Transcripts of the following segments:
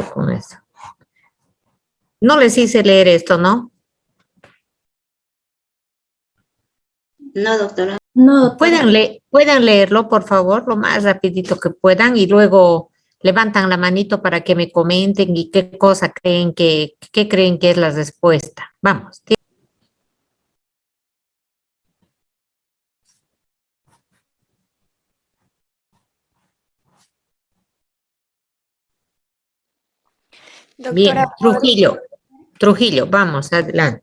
con eso. No les hice leer esto, ¿no? No, doctora. No, doctora. Pueden leerlo, por favor, lo más rapidito que puedan y luego levantan la manito para que me comenten y qué cosa creen qué creen que es la respuesta. Vamos. Bien, Doctora, Trujillo, vamos, adelante.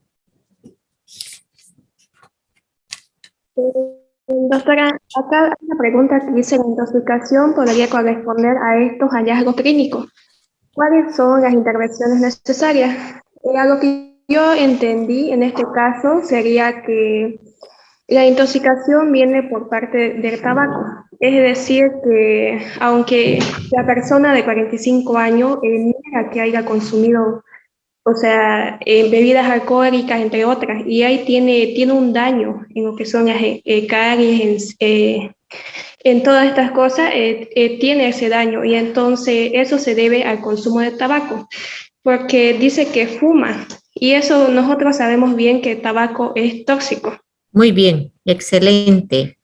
doctora, acá hay una pregunta que dice: ¿la intoxicación podría corresponder a estos hallazgos clínicos? ¿Cuáles son las intervenciones necesarias? A lo que yo entendí en este caso sería que la intoxicación viene por parte del tabaco. Es decir, que aunque la persona de 45 años niega que haya consumido, o sea, bebidas alcohólicas, entre otras, y ahí tiene un daño en lo que son las caries, en todas estas cosas, tiene ese daño, y entonces eso se debe al consumo de tabaco, porque dice que fuma, y eso nosotros sabemos bien que el tabaco es tóxico. Muy bien, excelente.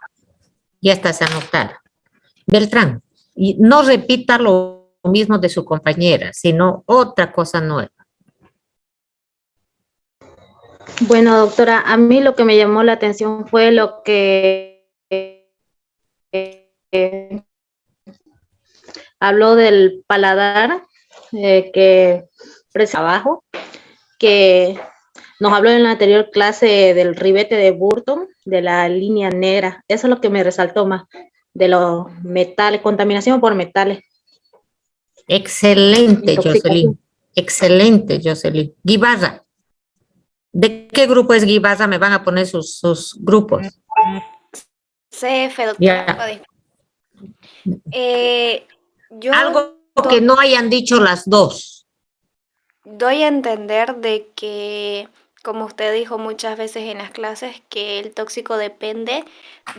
Ya estás anotada. Beltrán, y no repita lo mismo de su compañera, sino otra cosa nueva. Bueno, doctora, a mí lo que me llamó la atención fue lo que habló del paladar, que abajo, que nos habló en la anterior clase del ribete de Burton, de la línea negra. Eso es lo que me resaltó más, de los metales, contaminación por metales. Excelente, Jocelyn. Excelente, Jocelyn. Guibarra. ¿De qué grupo es Guibarra? Me van a poner sus grupos. CF, doctora. Ya. Yo Algo que no hayan dicho las dos. doy a entender de que, como usted dijo muchas veces en las clases, que el tóxico depende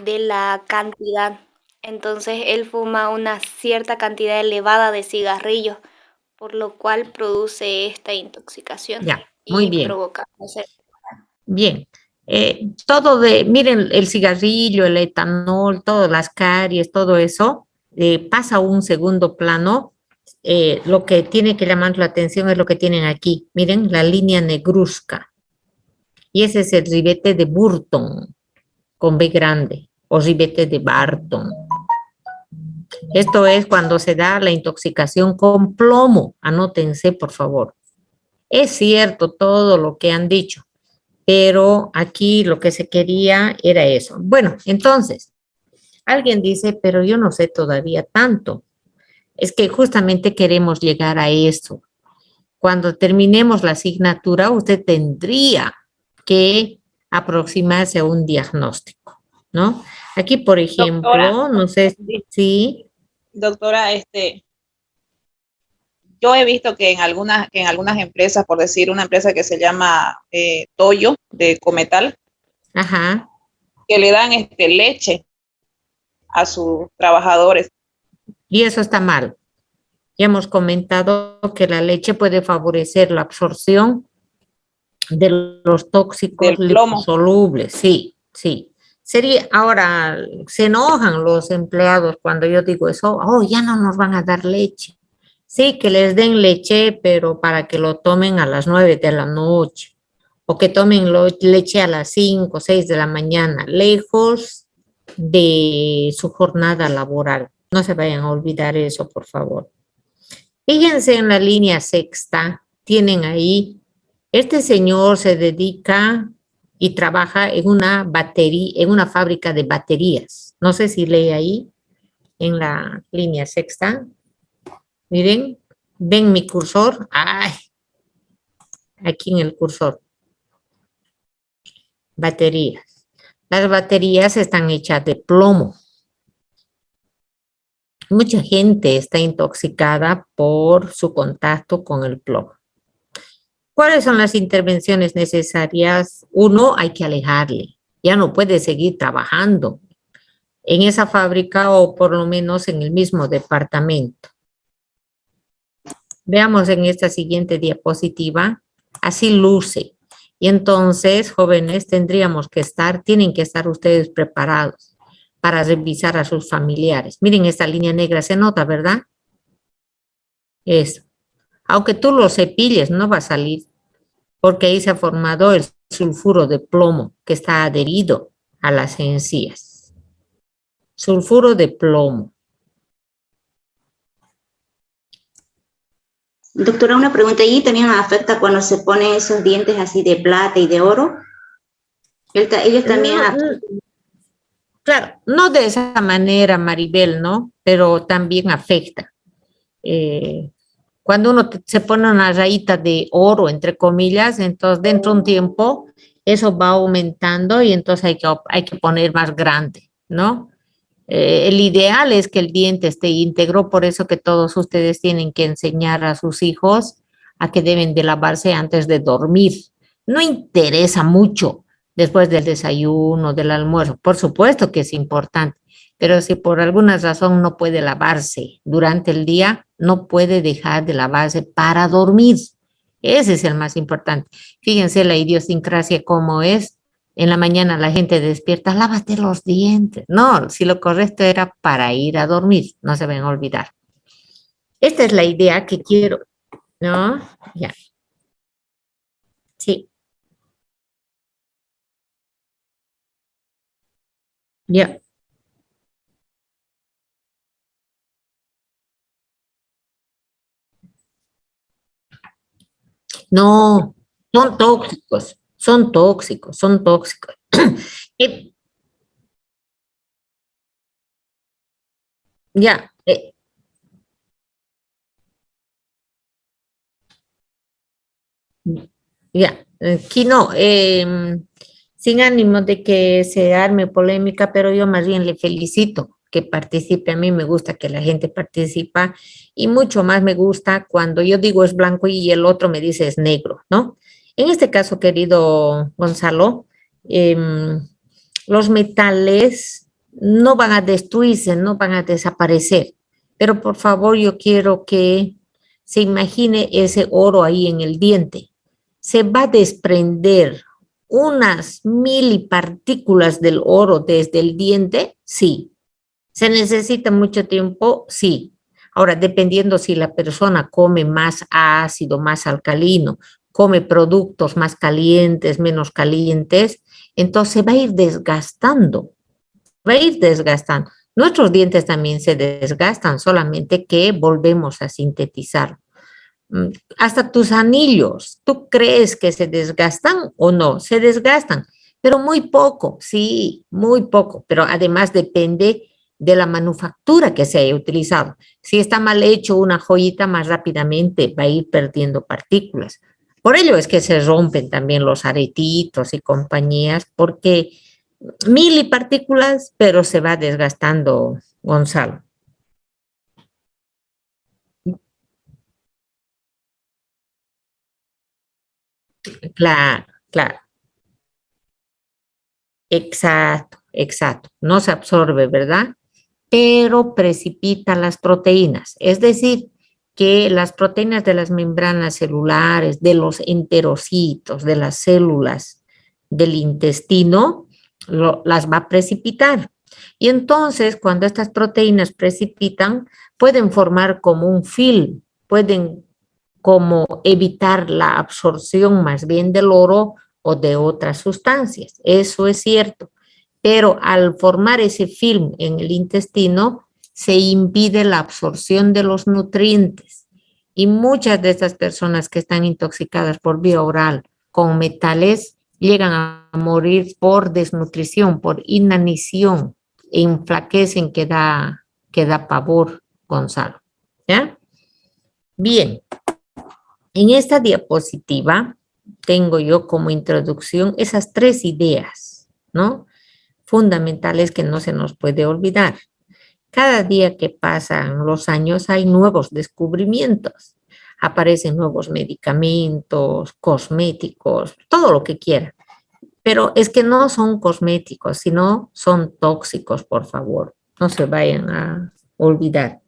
de la cantidad. Entonces él fuma una cierta cantidad elevada de cigarrillos, por lo cual produce esta intoxicación. Ya, muy bien. Provoca. Bien. Miren, el cigarrillo, el etanol, todas las caries, todo eso, pasa a un segundo plano. Lo que tiene que llamar la atención es lo que tienen aquí. Miren, la línea negruzca. Y ese es el ribete de Burton, con B grande, o ribete de Barton. Esto es cuando se da la intoxicación con plomo. Anótense, por favor. Es cierto todo lo que han dicho, pero aquí lo que se quería era eso. Bueno, entonces, alguien dice, pero yo no sé todavía tanto. Es que justamente queremos llegar a eso. Cuando terminemos la asignatura, usted tendría que aproximarse a un diagnóstico, ¿no? Aquí, por ejemplo, doctora, no sé si... Doctora, yo he visto que en algunas empresas, por decir una empresa que se llama Toyo, de Cometal, Ajá. que le dan leche a sus trabajadores. Y eso está mal. Ya hemos comentado que la leche puede favorecer la absorción de los tóxicos liposolubles. Sí, sí. Ahora, se enojan los empleados cuando yo digo eso. Oh, ya no nos van a dar leche. Sí, que les den leche, pero para que lo tomen a las 9 de la noche. O que tomen leche a las 5 o 6 de la mañana, lejos de su jornada laboral. No se vayan a olvidar eso, por favor. Fíjense en la línea sexta, tienen ahí, este señor se dedica y trabaja en una fábrica de baterías. No sé si lee ahí, en la línea sexta. Miren, ven mi cursor. Ay, aquí en el cursor. Baterías. Las baterías están hechas de plomo. Mucha gente está intoxicada por su contacto con el plomo. ¿Cuáles son las intervenciones necesarias? Uno, hay que alejarle. Ya no puede seguir trabajando en esa fábrica o por lo menos en el mismo departamento. Veamos en esta siguiente diapositiva, así luce. Y entonces, jóvenes, tienen que estar ustedes preparados para revisar a sus familiares. Miren esta línea negra, se nota, ¿verdad? Eso. Aunque tú lo cepilles, no va a salir, porque ahí se ha formado el sulfuro de plomo que está adherido a las encías. Sulfuro de plomo. Doctora, una pregunta, ¿y también afecta cuando se ponen esos dientes así de plata y de oro? Ellos también... Claro, no de esa manera, Maribel, ¿no? Pero también afecta. Cuando uno se pone una rayita de oro, entre comillas, entonces dentro de un tiempo eso va aumentando y entonces hay que poner más grande, ¿no? El ideal es que el diente esté íntegro, por eso que todos ustedes tienen que enseñar a sus hijos a que deben de lavarse antes de dormir. No interesa mucho después del desayuno, del almuerzo, por supuesto que es importante, pero si por alguna razón no puede lavarse durante el día, no puede dejar de lavarse para dormir. Ese es el más importante. Fíjense la idiosincrasia cómo es. En la mañana la gente despierta, lávate los dientes. No, si lo correcto era para ir a dormir, no se van a olvidar. Esta es la idea que quiero, ¿no? Ya. Sí. Ya. No, son tóxicos, son tóxicos, son tóxicos. Eh, ya, ya, aquí no, sin ánimo de que se arme polémica, pero yo más bien le felicito que participe. A mí me gusta que la gente participa y mucho más me gusta cuando yo digo es blanco y el otro me dice es negro, ¿no? En este caso, querido Gonzalo, los metales no van a destruirse, no van a desaparecer, pero por favor yo quiero que se imagine ese oro ahí en el diente. Se va a desprender unas milipartículas del oro desde el diente, sí. ¿Se necesita mucho tiempo? Sí. Ahora, dependiendo si la persona come más ácido, más alcalino, come productos más calientes, menos calientes, entonces va a ir desgastando, va a ir desgastando. Nuestros dientes también se desgastan, solamente que volvemos a sintetizar. Hasta tus anillos, ¿tú crees que se desgastan o no? Se desgastan, pero muy poco, sí, muy poco, pero además depende de la manufactura que se haya utilizado. Si está mal hecho una joyita, más rápidamente va a ir perdiendo partículas. Por ello es que se rompen también los aretitos y compañías, porque milipartículas, pero se va desgastando, Gonzalo. Claro, claro. Exacto, exacto. No se absorbe, ¿verdad? Pero precipita las proteínas. Es decir, que las proteínas de las membranas celulares, de los enterocitos, de las células del intestino, las va a precipitar. Y entonces, cuando estas proteínas precipitan, pueden formar como un film, pueden como evitar la absorción más bien del oro o de otras sustancias. Eso es cierto. Pero al formar ese film en el intestino, se impide la absorción de los nutrientes. Y muchas de estas personas que están intoxicadas por vía oral con metales llegan a morir por desnutrición, por inanición, e enflaquecen que da pavor, Gonzalo. ¿Ya? Bien, en esta diapositiva tengo yo como introducción esas tres ideas, ¿no? Fundamentales que no se nos puede olvidar. Cada día que pasan los años hay nuevos descubrimientos. Aparecen nuevos medicamentos, cosméticos, todo lo que quieran. Pero es que no son cosméticos, sino son tóxicos, por favor. No se vayan a olvidar.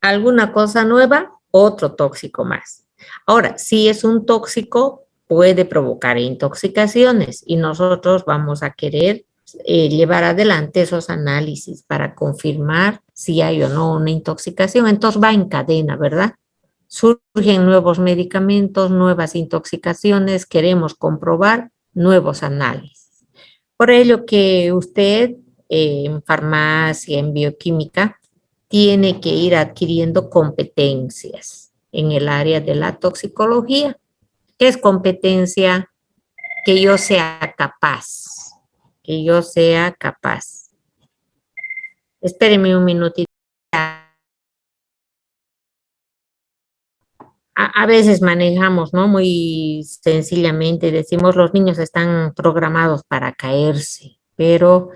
alguna cosa nueva, otro tóxico más. Ahora, si es un tóxico, puede provocar intoxicaciones y nosotros vamos a querer llevar adelante esos análisis para confirmar si hay o no una intoxicación. Entonces va en cadena, ¿verdad? Surgen nuevos medicamentos, nuevas intoxicaciones, queremos comprobar nuevos análisis. Por ello que usted en farmacia, en bioquímica, tiene que ir adquiriendo competencias en el área de la toxicología. ¿Qué es competencia? Que yo sea capaz, que yo sea capaz. Espéreme un minutito. A veces manejamos, ¿no? Muy sencillamente decimos los niños están programados para caerse, pero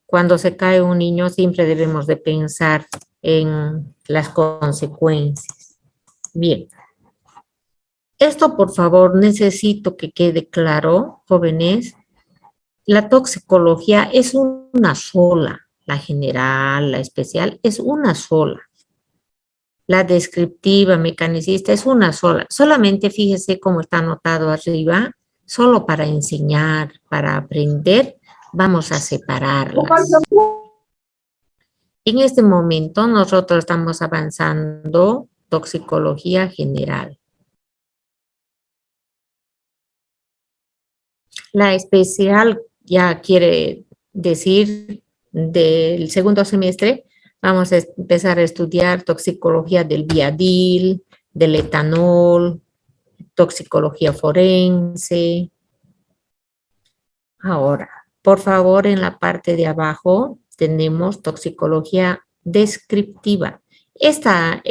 cuando se cae un niño siempre debemos de pensar en las consecuencias. Bien. Esto, por favor, necesito que quede claro, jóvenes. La toxicología es una sola, la general, la especial, es una sola. La descriptiva, mecanicista, es una sola. Solamente fíjese cómo está anotado arriba, solo para enseñar, para aprender, vamos a separarlas. En este momento nosotros estamos avanzando toxicología general. La especial ya quiere decir del segundo semestre, vamos a empezar a estudiar toxicología del viadil, del etanol, toxicología forense. Ahora, por favor, en la parte de abajo tenemos toxicología descriptiva. Esta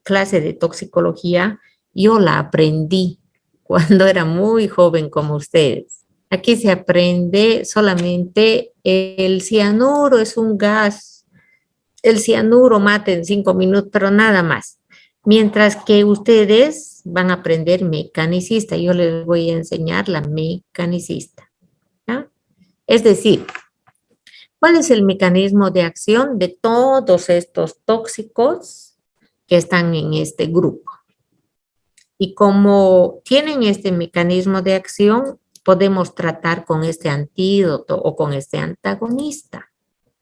clase de toxicología yo la aprendí cuando era muy joven como ustedes. Aquí se aprende solamente el cianuro es un gas. El cianuro mata en 5 minutos, pero nada más. Mientras que ustedes van a aprender mecanicista. Yo les voy a enseñar la mecanicista. ¿Ya? Es decir, ¿cuál es el mecanismo de acción de todos estos tóxicos que están en este grupo? Y como tienen este mecanismo de acción, podemos tratar con este antídoto o con este antagonista,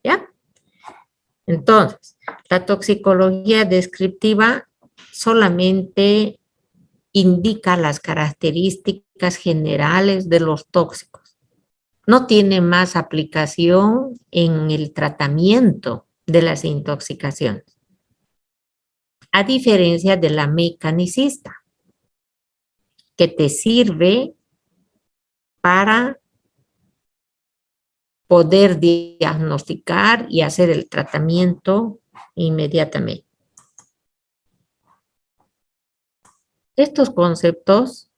¿ya? Entonces, la toxicología descriptiva solamente indica las características generales de los tóxicos. No tiene más aplicación en el tratamiento de las intoxicaciones, a diferencia de la mecanicista, que te sirve para poder diagnosticar y hacer el tratamiento inmediatamente. Estos conceptos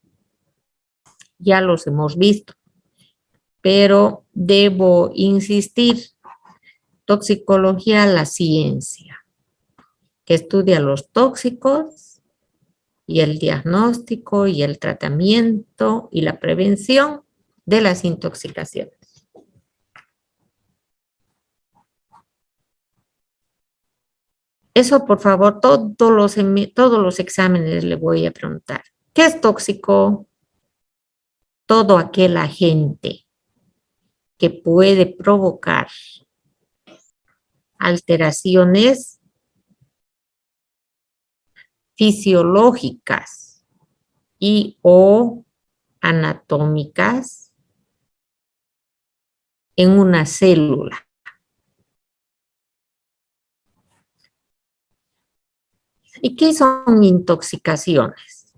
ya los hemos visto, pero debo insistir, toxicología, la ciencia, que estudia los tóxicos y el diagnóstico y el tratamiento y la prevención de las intoxicaciones. Eso, por favor, todos los exámenes le voy a preguntar. ¿Qué es tóxico? Todo aquel agente que puede provocar alteraciones fisiológicas y o anatómicas en una célula. ¿Y qué son intoxicaciones?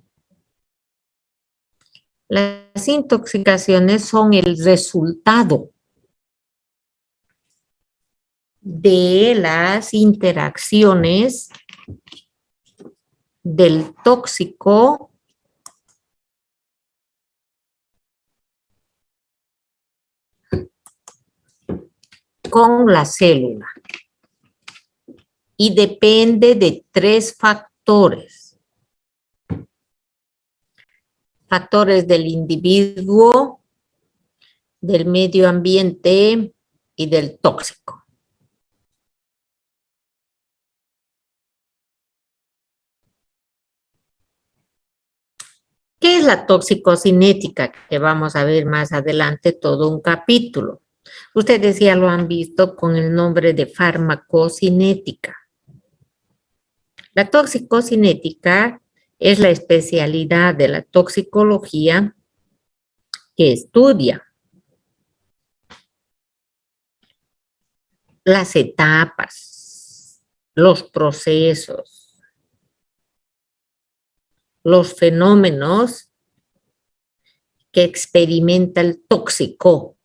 Las intoxicaciones son el resultado de las interacciones del tóxico con la célula. Y depende de 3 factores. Factores del individuo, del medio ambiente y del tóxico. ¿Qué es la toxicocinética? Que vamos a ver más adelante todo un capítulo. Ustedes ya lo han visto con el nombre de farmacocinética. La toxicocinética es la especialidad de la toxicología que estudia las etapas, los procesos, los fenómenos que experimenta el tóxico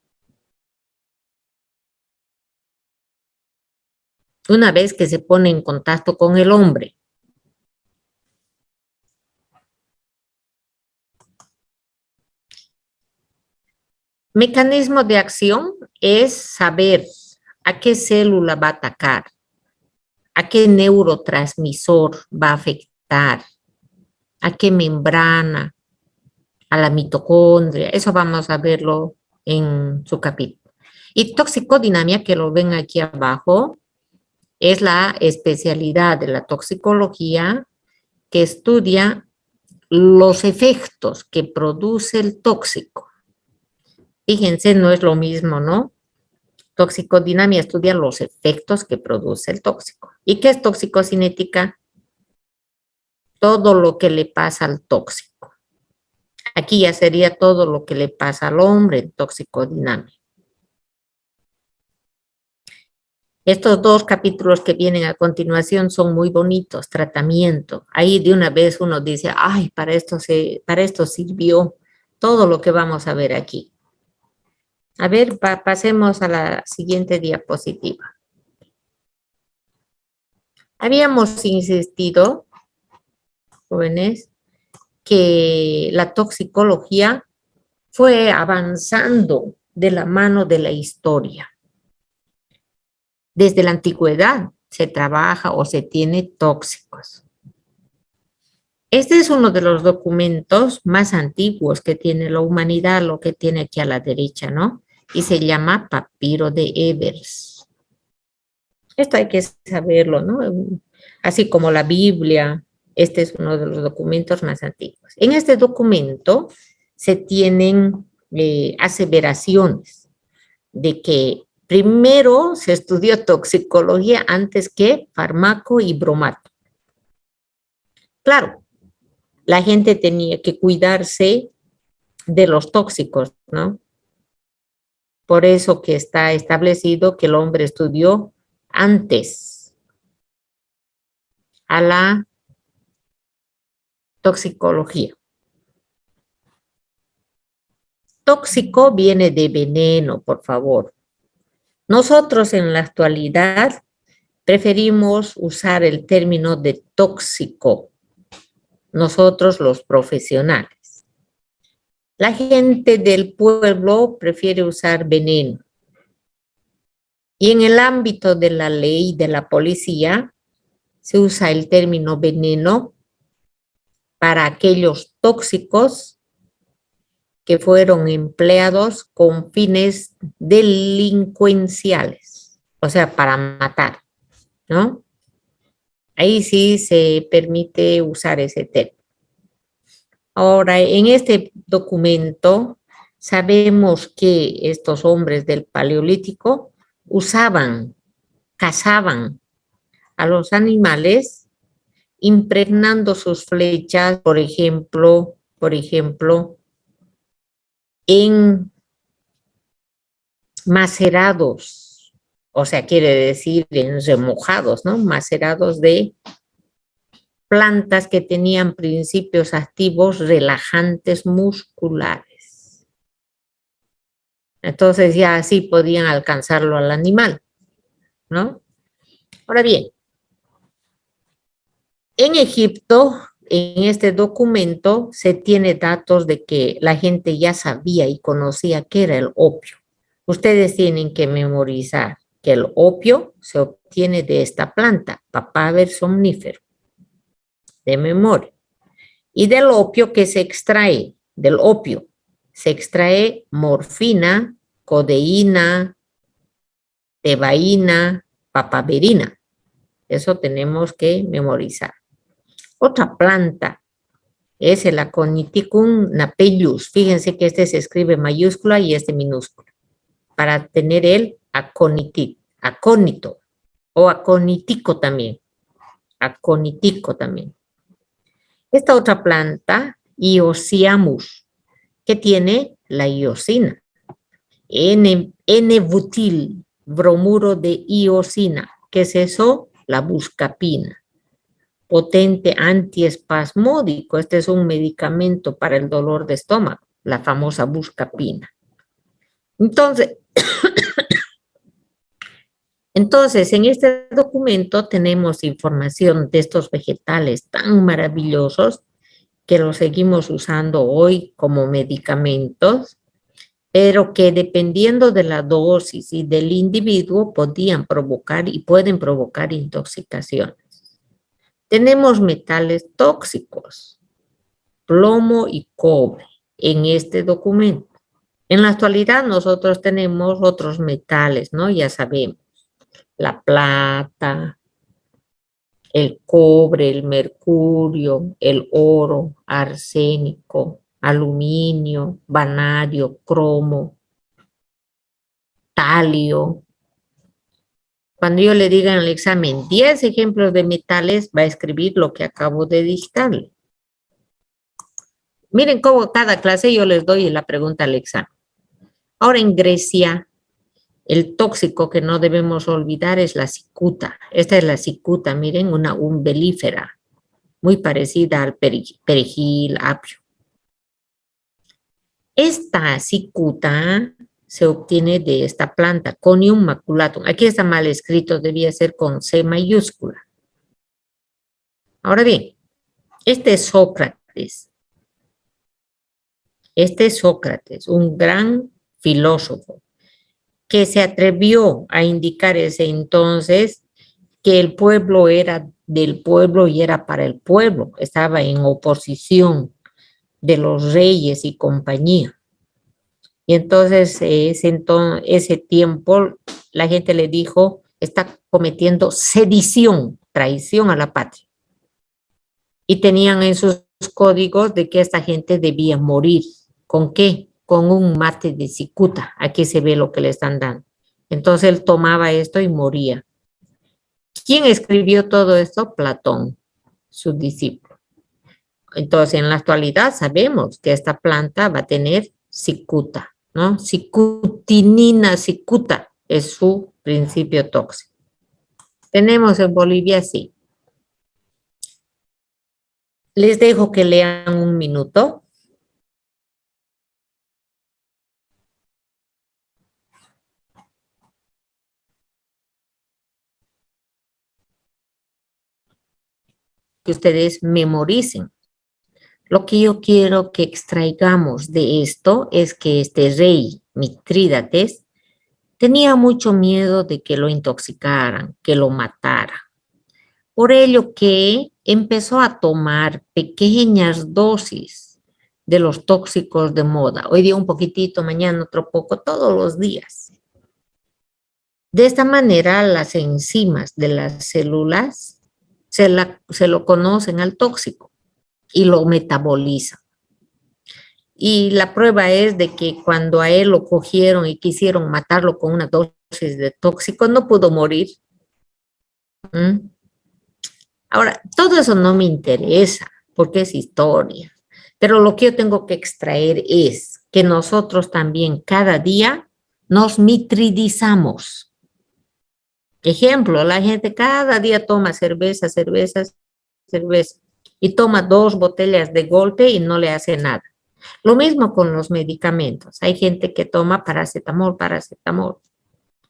una vez que se pone en contacto con el hombre. Mecanismo de acción es saber a qué célula va a atacar, a qué neurotransmisor va a afectar, a qué membrana, a la mitocondria. Eso vamos a verlo en su capítulo. Y toxicodinamia, que lo ven aquí abajo, es la especialidad de la toxicología que estudia los efectos que produce el tóxico. Fíjense, no es lo mismo, ¿no? Toxicodinamia estudia los efectos que produce el tóxico. ¿Y qué es toxicocinética? Todo lo que le pasa al tóxico. Aquí ya sería todo lo que le pasa al hombre en toxicodinamia. Estos dos capítulos que vienen a continuación son muy bonitos, tratamiento. Ahí de una vez uno dice, ay, para esto sirvió todo lo que vamos a ver aquí. A ver, pasemos a la siguiente diapositiva. Habíamos insistido, jóvenes, que la toxicología fue avanzando de la mano de la historia. Desde la antigüedad se trabaja o se tiene tóxicos. Este es uno de los documentos más antiguos que tiene la humanidad, lo que tiene aquí a la derecha, ¿no? Y se llama Papiro de Ebers. Esto hay que saberlo, ¿no? Así como la Biblia, este es uno de los documentos más antiguos. En este documento se tienen aseveraciones de que primero se estudió toxicología antes que fármaco y bromato. Claro, la gente tenía que cuidarse de los tóxicos, ¿no? Por eso que está establecido que el hombre estudió antes a la toxicología. Tóxico viene de veneno, por favor. Nosotros en la actualidad preferimos usar el término de tóxico. Nosotros los profesionales. La gente del pueblo prefiere usar veneno. Y en el ámbito de la ley de la policía se usa el término veneno para aquellos tóxicos que fueron empleados con fines delincuenciales, o sea, para matar, ¿no? Ahí sí se permite usar ese término. Ahora, en este documento sabemos que estos hombres del Paleolítico cazaban a los animales impregnando sus flechas, por ejemplo, en macerados, o sea, quiere decir en remojados, ¿no? Macerados de plantas que tenían principios activos relajantes musculares. Entonces ya así podían alcanzarlo al animal, ¿no? Ahora bien, en Egipto, en este documento, se tiene datos de que la gente ya sabía y conocía qué era el opio. Ustedes tienen que memorizar que el opio se obtiene de esta planta, Papaver somnífero, de memoria. Y del opio que se extrae, del opio, se extrae morfina, codeína, tebaína, papaverina. Eso tenemos que memorizar. Otra planta es el Aconiticum napellus. Fíjense que este se escribe mayúscula y este minúscula, para tener el acónito, o aconitico también, aconitico también. Esta otra planta, Iosiamus, que tiene la iosina, N-butil, bromuro de iosina. ¿Qué es eso? La buscapina. Potente antiespasmódico. Este es un medicamento para el dolor de estómago, la famosa buscapina. Entonces, en este documento tenemos información de estos vegetales tan maravillosos que los seguimos usando hoy como medicamentos, pero que dependiendo de la dosis y del individuo podían provocar y pueden provocar intoxicaciones. Tenemos metales tóxicos, plomo y cobre en este documento. En la actualidad nosotros tenemos otros metales, ¿no? Ya sabemos, la plata, el cobre, el mercurio, el oro, arsénico, aluminio, vanadio, cromo, talio. Cuando yo le diga en el examen 10 ejemplos de metales, va a escribir lo que acabo de dictarle. Miren cómo cada clase yo les doy la pregunta al examen. Ahora en Grecia, el tóxico que no debemos olvidar es la cicuta. Esta es la cicuta, miren, una umbelífera, muy parecida al perejil, apio. Esta cicuta se obtiene de esta planta, Conium maculatum. Aquí está mal escrito, debía ser con C mayúscula. Ahora bien, este es Sócrates. Este es Sócrates, un gran filósofo, que se atrevió a indicar ese entonces que el pueblo era del pueblo y era para el pueblo. Estaba en oposición de los reyes y compañía. Y entonces, ese tiempo, la gente le dijo, está cometiendo sedición, traición a la patria. Y tenían en sus códigos de que esta gente debía morir. ¿Con qué? Con un mate de cicuta. Aquí se ve lo que le están dando. Entonces él tomaba esto y moría. ¿Quién escribió todo esto? Platón, su discípulo. Entonces, en la actualidad sabemos que esta planta va a tener cicuta, ¿no? Cicutinina, cicuta es su principio tóxico. Tenemos en Bolivia, sí. Les dejo que lean un minuto. Que ustedes memoricen. Lo que yo quiero que extraigamos de esto es que este rey Mitrídates tenía mucho miedo de que lo intoxicaran, que lo mataran. Por ello que empezó a tomar pequeñas dosis de los tóxicos de moda. Hoy día un poquitito, mañana otro poco, todos los días. De esta manera, las enzimas de las células se lo conocen al tóxico y lo metabolizan. Y la prueba es de que cuando a él lo cogieron y quisieron matarlo con una dosis de tóxico, no pudo morir. Ahora, todo eso no me interesa porque es historia. Pero lo que yo tengo que extraer es que nosotros también cada día nos mitridizamos. Ejemplo, la gente cada día toma cerveza y toma 2 botellas de golpe y no le hace nada. Lo mismo con los medicamentos. Hay gente que toma paracetamol.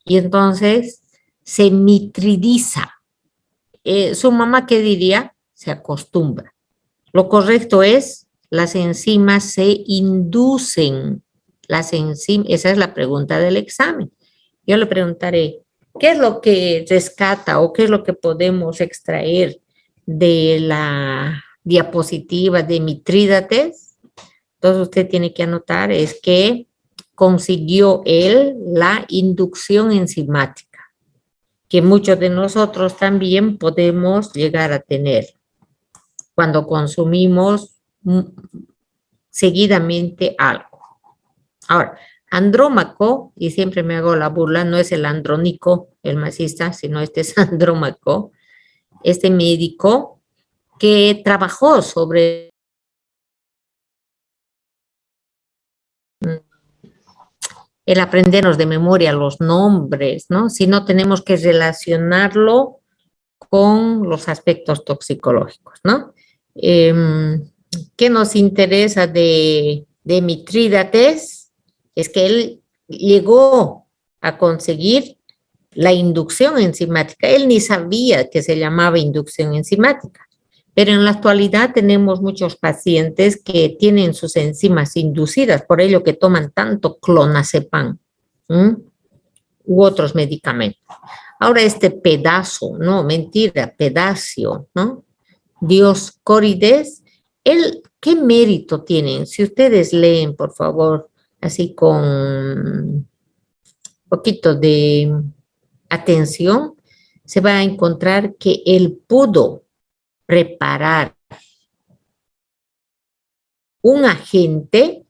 Y entonces se mitridiza. Su mamá, ¿qué diría? Se acostumbra. Lo correcto es, las enzimas se inducen. Esa es la pregunta del examen. Yo le preguntaré, ¿qué es lo que rescata o qué es lo que podemos extraer de la diapositiva de Mitrídates? Entonces usted tiene que anotar es que consiguió él la inducción enzimática, que muchos de nosotros también podemos llegar a tener cuando consumimos mm, seguidamente algo. Ahora, Andrómaco, y siempre me hago la burla, no es el Andrónico, el masista, sino este es Andrómaco, este médico que trabajó sobre el aprendernos de memoria los nombres, ¿no? Si no tenemos que relacionarlo con los aspectos toxicológicos, ¿no? ¿Qué nos interesa de Mitrídates? Es que él llegó a conseguir la inducción enzimática. Él ni sabía que se llamaba inducción enzimática, pero en la actualidad tenemos muchos pacientes que tienen sus enzimas inducidas, por ello que toman tanto clonazepam, ¿m? U otros medicamentos. Ahora este pedazo, no, mentira, pedacio, ¿no? Dioscórides, él, ¿qué mérito tienen? Si ustedes leen, por favor, así con un poquito de atención, se va a encontrar que él pudo preparar un agente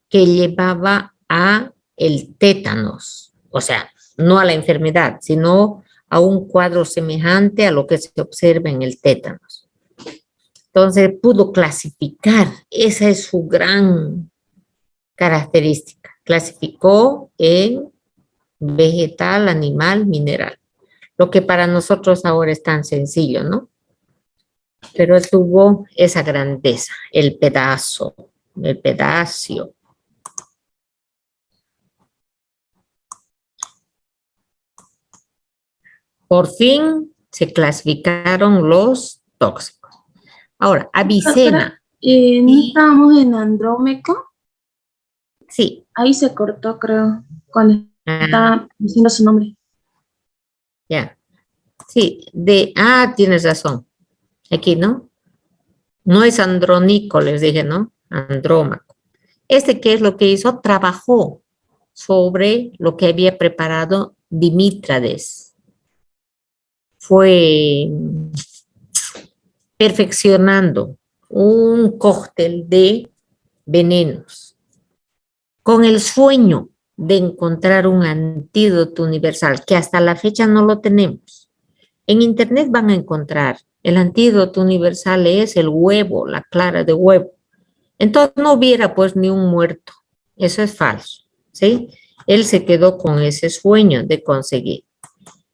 que llevaba a el tétanos, o sea, no a la enfermedad, sino a un cuadro semejante a lo que se observa en el tétanos. Entonces pudo clasificar, esa es su gran característica. Clasificó en vegetal, animal, mineral. Lo que para nosotros ahora es tan sencillo, ¿no? Pero él tuvo esa grandeza, el pedazo, el pedacio. Por fin se clasificaron los tóxicos. Ahora, Avicena. ¿No estábamos en Andrómeco? Sí. Ahí se cortó, creo, cuando Ah, estaba diciendo su nombre. ya. Sí, tienes razón. Aquí, ¿no? No es Andrónico, les dije, ¿no? Andrómaco. ¿Qué es lo que hizo? Trabajó sobre lo que había preparado Dimítrades. Fue perfeccionando un cóctel de venenos con el sueño de encontrar un antídoto universal, que hasta la fecha no lo tenemos. En internet van a encontrar, el antídoto universal es el huevo, la clara de huevo. Entonces no hubiera pues ni un muerto. Eso es falso, ¿sí? Él se quedó con ese sueño de conseguir.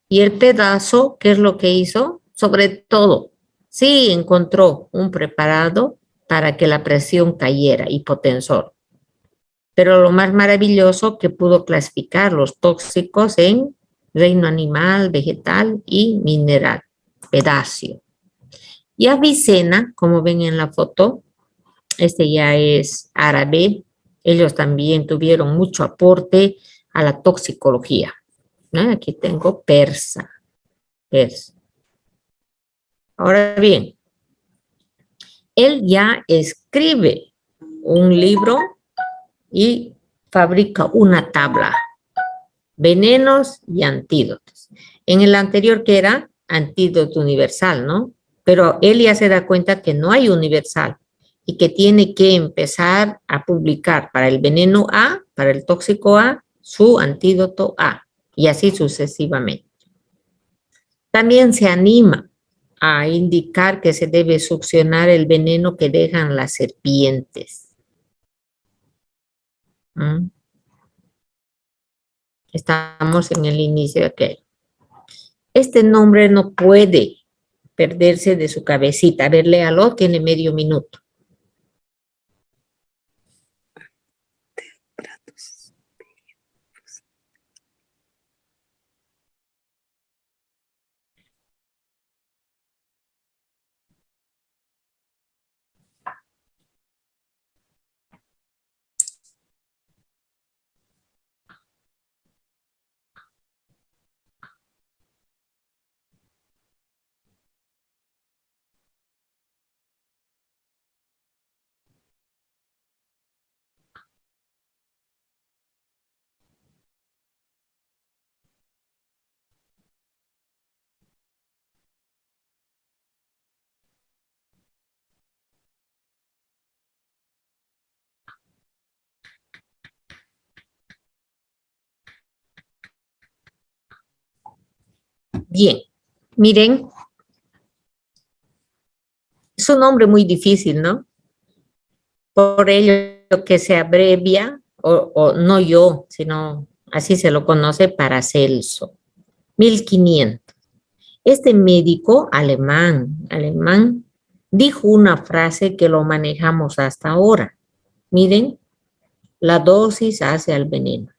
Y el pedazo, ¿qué es lo que hizo? Sobre todo, sí encontró un preparado para que la presión cayera, hipotensor. Pero lo más maravilloso que pudo clasificar los tóxicos en reino animal, vegetal y mineral, pedacio. Y Avicena, como ven en la foto, este ya es árabe, ellos también tuvieron mucho aporte a la toxicología. ¿No? Aquí tengo persa. Ahora bien, él ya escribe un libro y fabrica una tabla, venenos y antídotos. En el anterior que era antídoto universal, ¿no? Pero él ya se da cuenta que no hay universal y que tiene que empezar a publicar para el veneno A, para el tóxico A, su antídoto A, y así sucesivamente. También se anima a indicar que se debe succionar el veneno que dejan las serpientes. ¿Mm? Estamos en el inicio de aquel. Este nombre no puede perderse de su cabecita. A ver, léalo, tiene medio minuto. Bien, miren, es un nombre muy difícil, ¿no? Por ello que se abrevia, o no yo, sino así se lo conoce, Paracelso, 1500. Este médico alemán, dijo una frase que lo manejamos hasta ahora. Miren, la dosis hace al veneno.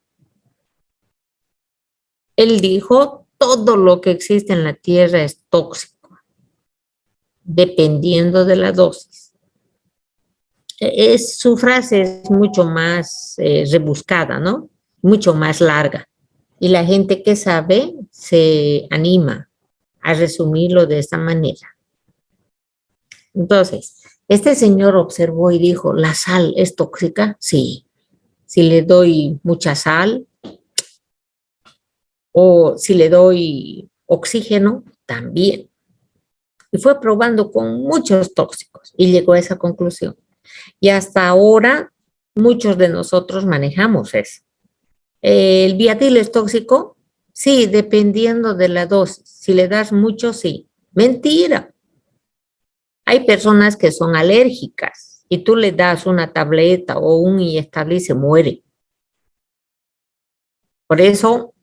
Él dijo, todo lo que existe en la tierra es tóxico, dependiendo de la dosis. Su frase es mucho más rebuscada, ¿no? Mucho más larga. Y la gente que sabe se anima a resumirlo de esta manera. Entonces, este señor observó y dijo, ¿la sal es tóxica? Sí. Si le doy mucha sal o si le doy oxígeno, también. Y fue probando con muchos tóxicos y llegó a esa conclusión. Y hasta ahora muchos de nosotros manejamos eso. ¿El Viatil es tóxico? Sí, dependiendo de la dosis. Si le das mucho, sí. Mentira. Hay personas que son alérgicas y tú le das una tableta o un inyectable y se muere. Por eso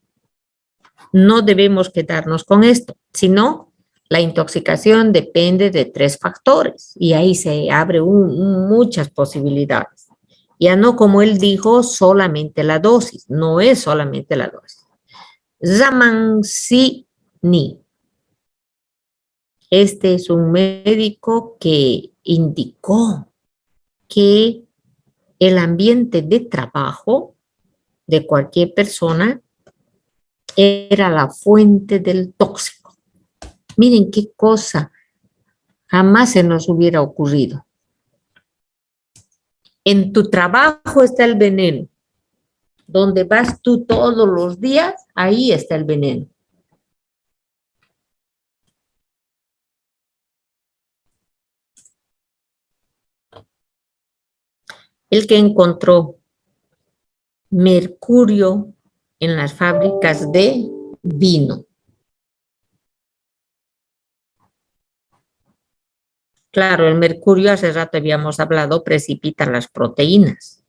no debemos quedarnos con esto, sino la intoxicación depende de 3 factores y ahí se abre muchas posibilidades. Ya no, como él dijo, solamente la dosis, no es solamente la dosis. Ramancini, este es un médico que indicó que el ambiente de trabajo de cualquier persona era la fuente del tóxico. Miren qué cosa, jamás se nos hubiera ocurrido. En tu trabajo está el veneno. Donde vas tú todos los días, ahí está el veneno. El que encontró mercurio en las fábricas de vino. Claro, el mercurio, hace rato habíamos hablado, precipita las proteínas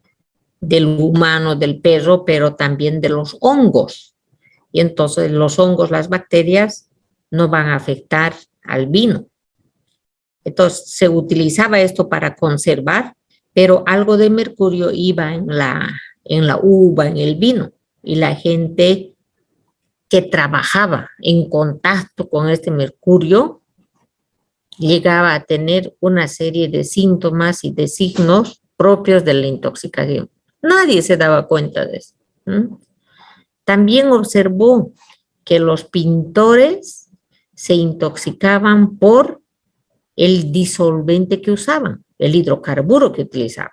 del humano, del perro, pero también de los hongos. Y entonces los hongos, las bacterias, no van a afectar al vino. Entonces se utilizaba esto para conservar, pero algo de mercurio iba en la uva, en el vino. Y la gente que trabajaba en contacto con este mercurio llegaba a tener una serie de síntomas y de signos propios de la intoxicación. Nadie se daba cuenta de eso. También observó que los pintores se intoxicaban por el disolvente que usaban, el hidrocarburo que utilizaban.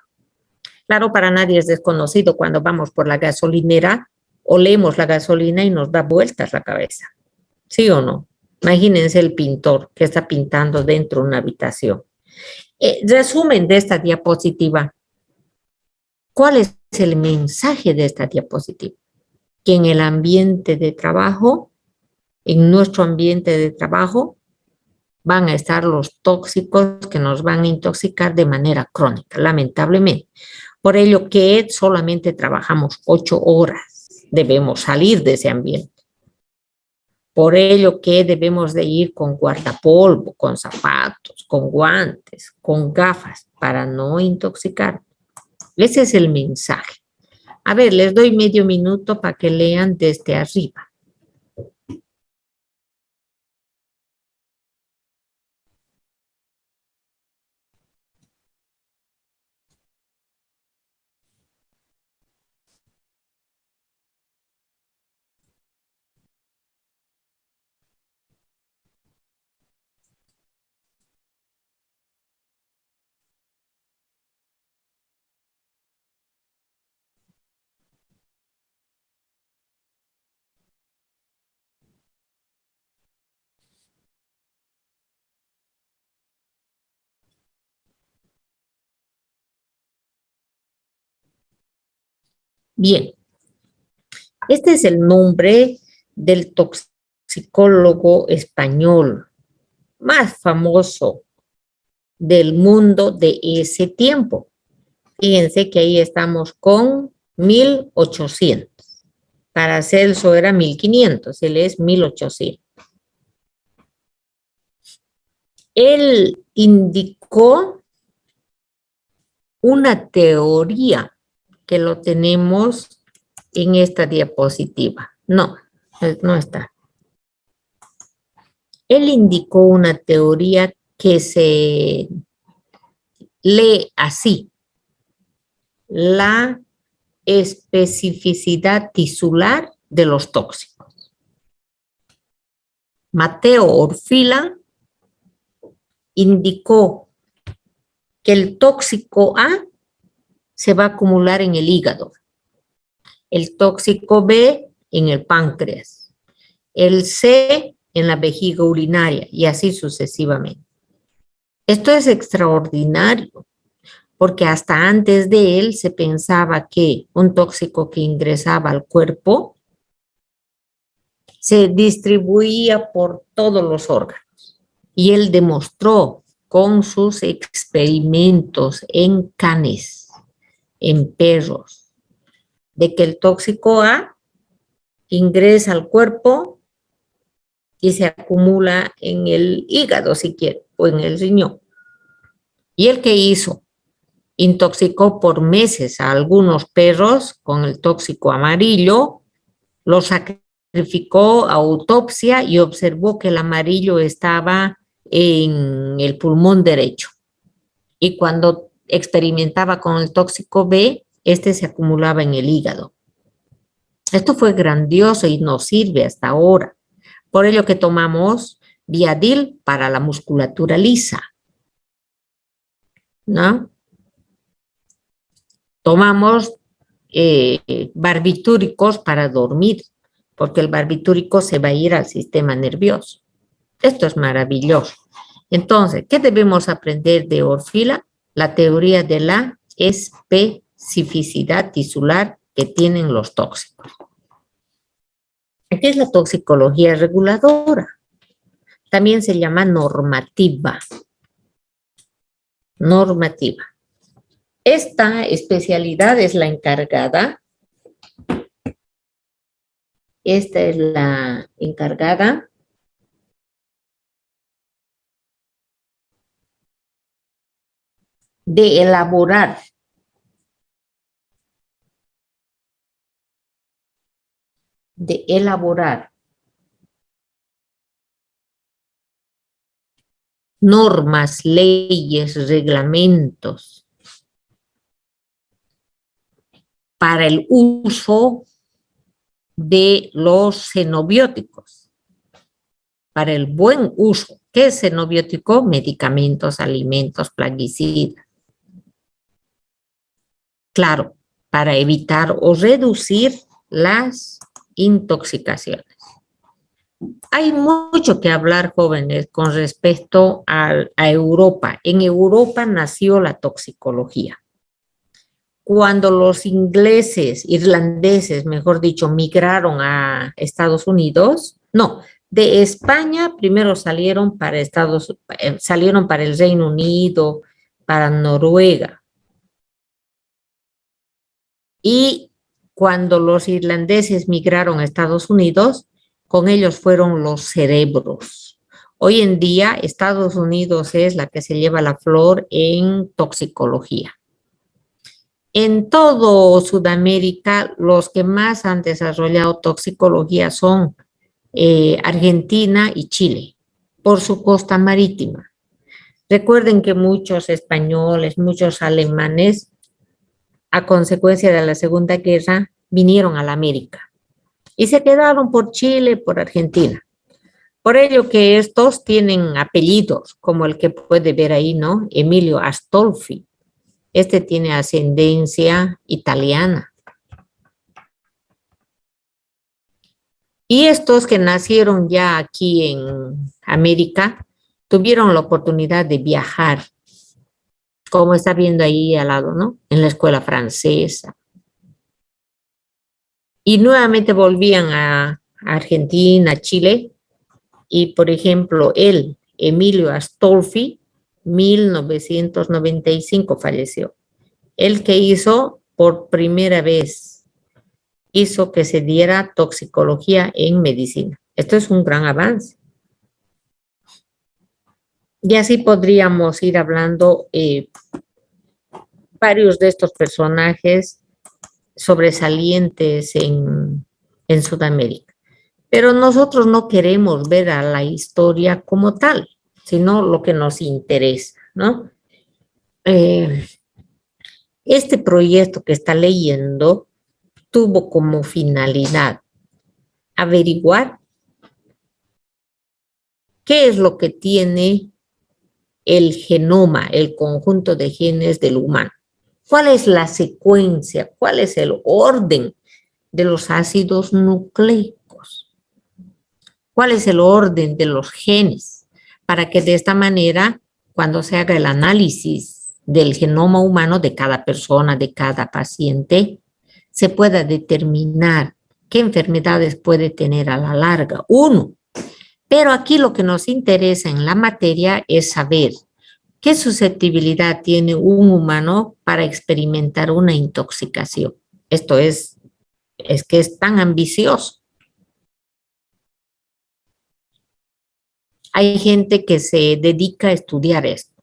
Claro, para nadie es desconocido cuando vamos por la gasolinera, olemos la gasolina y nos da vueltas la cabeza. ¿Sí o no? Imagínense el pintor que está pintando dentro de una habitación. Resumen de esta diapositiva. ¿Cuál es el mensaje de esta diapositiva? Que en el ambiente de trabajo, en nuestro ambiente de trabajo, van a estar los tóxicos que nos van a intoxicar de manera crónica, lamentablemente. Por ello que solamente trabajamos 8 horas, debemos salir de ese ambiente. Por ello que debemos de ir con guardapolvo, con zapatos, con guantes, con gafas, para no intoxicar. Ese es el mensaje. A ver, les doy medio minuto para que lean desde arriba. Bien, este es el nombre del tóxico toxicólogo español más famoso del mundo de ese tiempo. Fíjense que ahí estamos con 1800. Para Celso era 1500, él es 1800. Él indicó una teoría que lo tenemos en esta diapositiva. No, no está. Él indicó una teoría que se lee así: la especificidad tisular de los tóxicos. Mateo Orfila indicó que el tóxico A se va a acumular en el hígado, el tóxico B en el páncreas, el C en la vejiga urinaria y así sucesivamente. Esto es extraordinario, porque hasta antes de él se pensaba que un tóxico que ingresaba al cuerpo se distribuía por todos los órganos. Y él demostró con sus experimentos en canes, en perros, de que el tóxico A ingresa al cuerpo y se acumula en el hígado, si quiere, o en el riñón. ¿Y él qué hizo? Intoxicó por meses a algunos perros con el tóxico amarillo, los sacrificó a autopsia y observó que el amarillo estaba en el pulmón derecho. Y cuando experimentaba con el tóxico B, este se acumulaba en el hígado. Esto fue grandioso y nos sirve hasta ahora. Por ello que tomamos Viadil para la musculatura lisa, ¿no? Tomamos barbitúricos para dormir, porque el barbitúrico se va a ir al sistema nervioso. Esto es maravilloso. Entonces, ¿qué debemos aprender de Orfila? La teoría de la especificidad tisular que tienen los tóxicos. ¿Qué es la toxicología reguladora? También se llama normativa. Normativa. Esta especialidad es la encargada. Esta es la encargada de elaborar normas, leyes, reglamentos para el uso de los xenobióticos, para el buen uso. ¿Qué es xenobiótico? Medicamentos, alimentos, plaguicidas. Claro, para evitar o reducir las intoxicaciones. Hay mucho que hablar, jóvenes, con respecto a Europa. En Europa nació la toxicología. Cuando los irlandeses, mejor dicho, migraron a Estados Unidos, no, de España primero salieron para el Reino Unido, para Noruega. Y cuando los irlandeses migraron a Estados Unidos, con ellos fueron los cerebros. Hoy en día, Estados Unidos es la que se lleva la flor en toxicología. En todo Sudamérica, los que más han desarrollado toxicología son Argentina y Chile, por su costa marítima. Recuerden que muchos españoles, muchos alemanes, a consecuencia de la Segunda Guerra, vinieron a la América y se quedaron por Chile, por Argentina. Por ello que estos tienen apellidos, como el que puede ver ahí, ¿no? Emilio Astolfi. Este tiene ascendencia italiana. Y estos que nacieron ya aquí en América, tuvieron la oportunidad de viajar, como está viendo ahí al lado, ¿no? En la escuela francesa. Y nuevamente volvían a Argentina, Chile, Y, por ejemplo, él, Emilio Astolfi, 1995 falleció. El que hizo por primera vez, hizo que se diera toxicología en medicina. Esto es un gran avance. Y así podríamos ir hablando varios de estos personajes sobresalientes en Sudamérica. Pero nosotros no queremos ver a la historia como tal, sino lo que nos interesa, ¿no? Este proyecto que está leyendo tuvo como finalidad averiguar qué es lo que tiene el genoma, el conjunto de genes del humano. ¿Cuál es la secuencia? ¿Cuál es el orden de los ácidos nucleicos? ¿Cuál es el orden de los genes? Para que de esta manera, cuando se haga el análisis del genoma humano de cada persona, de cada paciente, se pueda determinar qué enfermedades puede tener a la larga uno. Pero aquí lo que nos interesa en la materia es saber qué susceptibilidad tiene un humano para experimentar una intoxicación. Esto es que es tan ambicioso. Hay gente que se dedica a estudiar esto.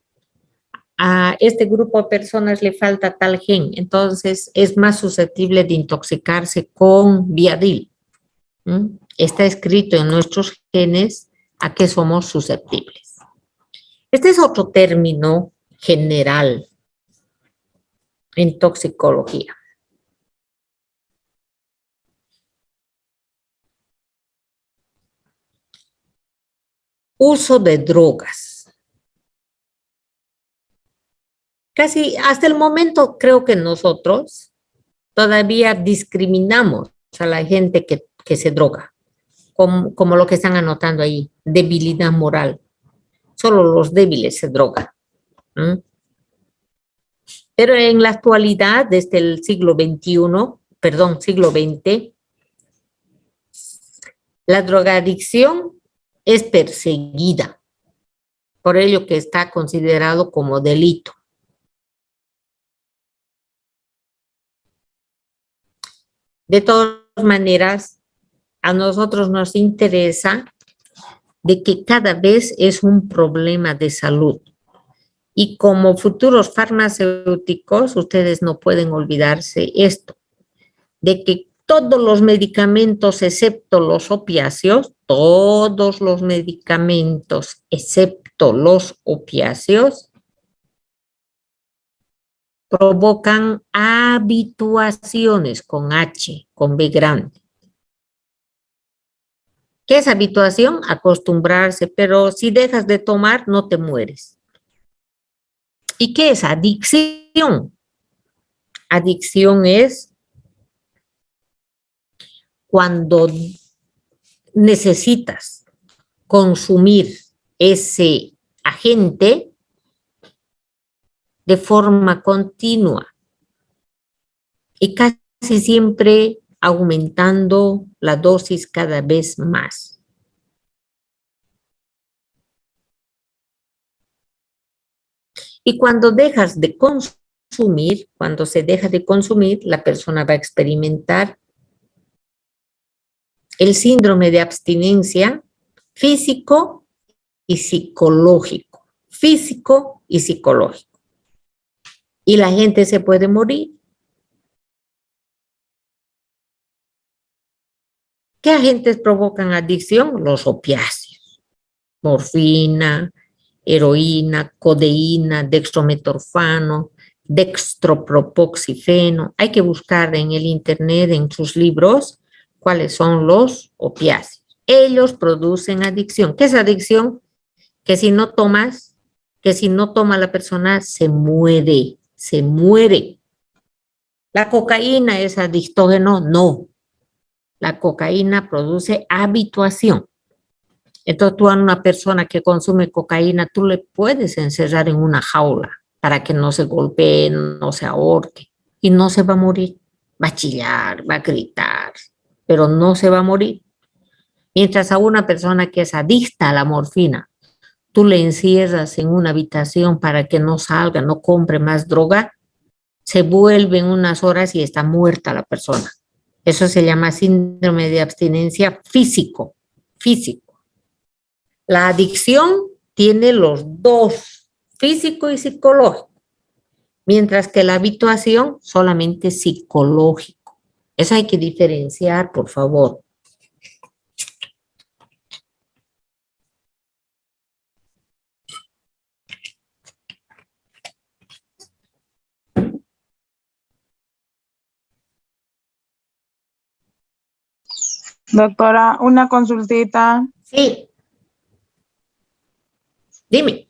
A este grupo de personas le falta tal gen, entonces es más susceptible de intoxicarse con Viadil. Está escrito en nuestros genes a qué somos susceptibles. Este es otro término general en toxicología. Uso de drogas. Casi hasta el momento creo que nosotros todavía discriminamos a la gente que se droga, como lo que están anotando ahí, debilidad moral. Solo los débiles se drogan. Pero en la actualidad, desde el siglo XX, la drogadicción es perseguida, por ello que está considerado como delito. De todas maneras, a nosotros nos interesa de que cada vez es un problema de salud. Y como futuros farmacéuticos, ustedes no pueden olvidarse esto, de que todos los medicamentos, excepto los opiáceos, todos los medicamentos, excepto los opiáceos, provocan habituaciones con H, con B grande. ¿Qué es habituación? Acostumbrarse, pero si dejas de tomar, no te mueres. ¿Y qué es adicción? Adicción es cuando necesitas consumir ese agente de forma continua y casi siempre aumentando la dosis cada vez más. Y cuando dejas de consumir, cuando se deja de consumir, la persona va a experimentar el síndrome de abstinencia físico y psicológico. Físico y psicológico. Y la gente se puede morir. ¿Qué agentes provocan adicción? Los opiáceos. Morfina, heroína, codeína, dextrometorfano, dextropropoxifeno. Hay que buscar en el internet, en sus libros, cuáles son los opiáceos. Ellos producen adicción. ¿Qué es adicción? Que si no tomas, que si no toma la persona, se muere, se muere. ¿La cocaína es adictógeno? No. La cocaína produce habituación. Entonces tú a una persona que consume cocaína, tú le puedes encerrar en una jaula para que no se golpee, no se ahorque y no se va a morir. Va a chillar, va a gritar, pero no se va a morir. Mientras a una persona que es adicta a la morfina, tú le encierras en una habitación para que no salga, no compre más droga, se vuelve en unas horas y está muerta la persona. Eso se llama síndrome de abstinencia físico, físico. La adicción tiene los dos, físico y psicológico, mientras que la habituación solamente psicológico. Eso hay que diferenciar, por favor. Doctora, una consultita. Sí. Dime.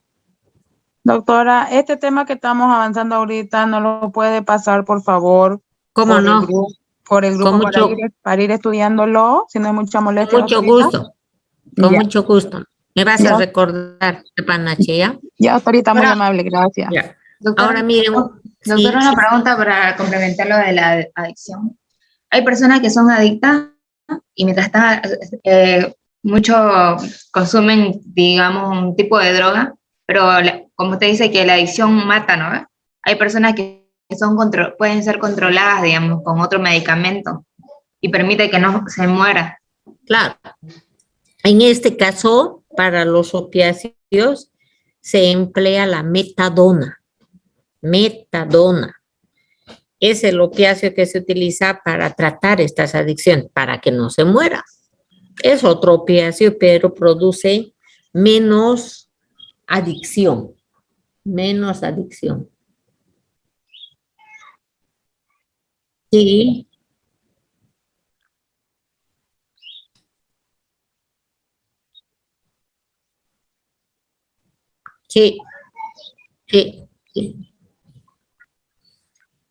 Doctora, este tema que estamos avanzando ahorita, ¿no lo puede pasar, por favor, ¿Cómo por el no? grupo, por el grupo Con mucho, para ir estudiándolo, si no hay mucha molestia, con mucho doctorita? gusto. Con Ya, mucho gusto. Me vas a ya, recordar, Panachea. ya, doctorita, muy Ahora, amable, gracias. ya. Doctora, Ahora miren, doctora, sí, una pregunta para complementar lo de la adicción. Hay personas que son adictas y mientras están, mucho consumen, digamos, un tipo de droga, pero como usted dice que la adicción mata, ¿no? Hay personas que son pueden ser controladas, digamos, con otro medicamento y permite que no se muera. claro. En este caso, para los opiáceos, se emplea la metadona. Metadona. Es el opiáceo que se utiliza para tratar estas adicciones, para que no se muera. Es otro opiáceo, pero produce menos adicción. Menos adicción. Sí, sí, sí, sí.